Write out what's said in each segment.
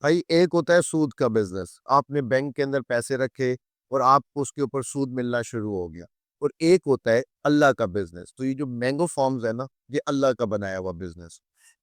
بھائی ایک ہوتا ہے سود کا بزنس، آپ نے بینک کے اندر پیسے رکھے اور آپ کو اس کے اوپر سود ملنا شروع ہو گیا، اور ایک ہوتا ہے اللہ کا بزنس۔ تو یہ جو مینگو فارمز ہے نا، یہ اللہ کا بنایا ہوا بزنس،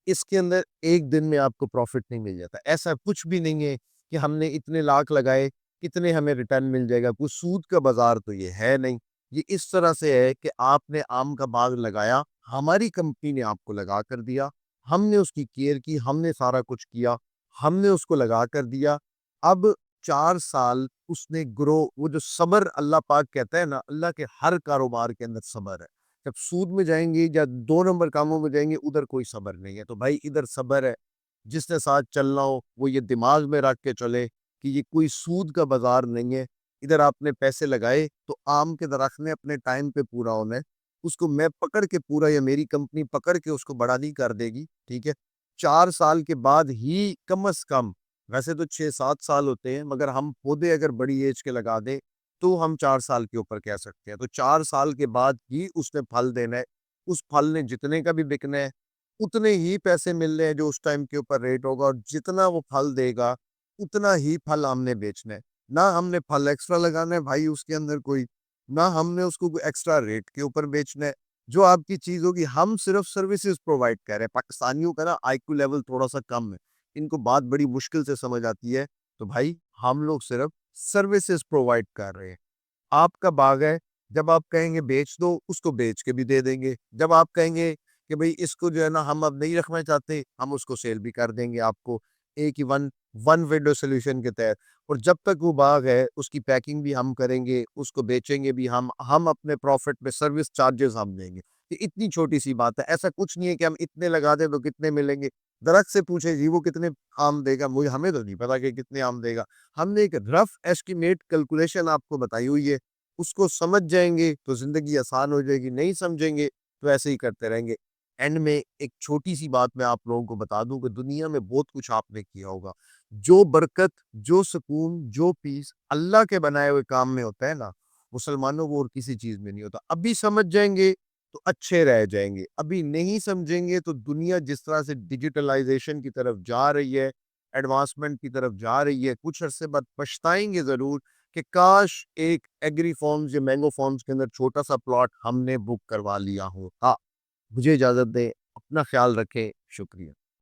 اس کے اندر ایک دن میں آپ کو پروفٹ نہیں مل جاتا، ایسا کچھ بھی نہیں ہے کہ ہم نے اتنے لاکھ لگائے کتنے ہمیں ریٹرن مل جائے گا، کوئی سود کا بازار تو یہ ہے نہیں۔ یہ اس طرح سے ہے کہ آپ نے آم کا باغ لگایا، ہماری کمپنی نے آپ کو لگا کر دیا، ہم نے اس کی کیئر کی، ہم نے سارا کچھ کیا، ہم نے اس کو لگا کر دیا۔ اب 4 سال اس نے گرو، وہ جو صبر اللہ پاک کہتا ہے نا، اللہ کے ہر کاروبار کے اندر صبر ہے۔ جب سود میں جائیں گے یا 2 نمبر کاموں میں جائیں گے، ادھر کوئی صبر نہیں ہے۔ تو بھائی ادھر صبر ہے، جس نے ساتھ چلنا ہو وہ یہ دماغ میں رکھ کے چلے کہ یہ کوئی سود کا بازار نہیں ہے۔ ادھر آپ نے پیسے لگائے تو آم کے درخت نے اپنے ٹائم پہ پورا ہونا ہے، اس کو میں پکڑ کے پورا، یا میری کمپنی پکڑ کے اس کو بڑا نہیں کر دے گی، ٹھیک ہے؟ 4 سال کے بعد ہی کم از کم، ویسے تو 6-7 سال ہوتے ہیں، مگر ہم پودے اگر بڑی ایج کے لگا دیں تو ہم 4 سال کے اوپر کہہ سکتے ہیں۔ تو 4 سال کے بعد ہی اس نے پھل دینا ہے، اس پھل نے جتنے کا بھی بکنا ہے اتنے ہی پیسے ملنے ہیں جو اس ٹائم کے اوپر ریٹ ہوگا، اور جتنا وہ پھل دے گا اتنا ہی پھل ہم نے بیچنا ہے۔ نہ ہم نے پھل ایکسٹرا لگانا ہے بھائی اس کے اندر کوئی، نہ ہم نے اس کو کوئی ایکسٹرا ریٹ کے اوپر بیچنا ہے۔ جو آپ کی چیز ہوگی، ہم صرف سروسز پرووائڈ کر رہے ہیں۔ پاکستانیوں کا نا آئی کیو لیول تھوڑا سا کم ہے، ان کو بات بڑی مشکل سے سمجھ آتی ہے۔ تو بھائی ہم لوگ صرف سروسز پرووائڈ کر رہے ہیں۔ آپ کا باغ ہے، جب آپ کہیں گے بیچ دو، اس کو بیچ کے بھی دے دیں گے۔ جب آپ کہیں گے کہ بھئی اس کو جو ہے نا ہم اب نہیں رکھنا چاہتے، ہم اس کو سیل بھی کر دیں گے آپ کو، ایک ہی ون ونڈو سولوشن کے تحت۔ اور جب تک وہ باغ ہے اس کی پیکنگ بھی ہم کریں گے، اس کو بیچیں گے بھی ہم اپنے پروفٹ میں سروس چارجز ہم دیں گے۔ یہ اتنی چھوٹی سی بات ہے، ایسا کچھ نہیں ہے کہ ہم اتنے لگا دیں تو کتنے ملیں گے۔ درخت سے پوچھیں جی وہ کتنے آم دے گا، مجھے ہمیں تو نہیں پتا کہ کتنے آم دے گا۔ ہم نے ایک رف ایسٹیمیٹ کیلکولیشن آپ کو بتائی ہوئی ہے، اس کو سمجھ جائیں گے تو زندگی آسان ہو جائے گی، نہیں سمجھیں گے تو ایسے ہی کرتے رہیں گے۔ اینڈ میں ایک چھوٹی سی بات میں آپ لوگوں کو بتا دوں کہ دنیا میں بہت کچھ آپ نے کیا ہوگا، جو برکت، جو سکون، جو پیس اللہ کے بنائے ہوئے کام میں ہوتا ہے نا، مسلمانوں کو اور کسی چیز میں نہیں ہوتا۔ ابھی سمجھ جائیں گے تو اچھے رہ جائیں گے، ابھی نہیں سمجھیں گے تو دنیا جس طرح سے ڈیجیٹلائزیشن کی طرف جا رہی ہے، ایڈوانسمنٹ کی طرف جا رہی ہے، کچھ عرصے بعد پچھتائیں گے ضرور کہ کاش ایک ایگری فارمز یا مینگو فارمز کے اندر چھوٹا سا پلاٹ ہم نے بک کروا لیا ہو۔ ہاں، مجھے اجازت دیں، اپنا خیال رکھیں، شکریہ۔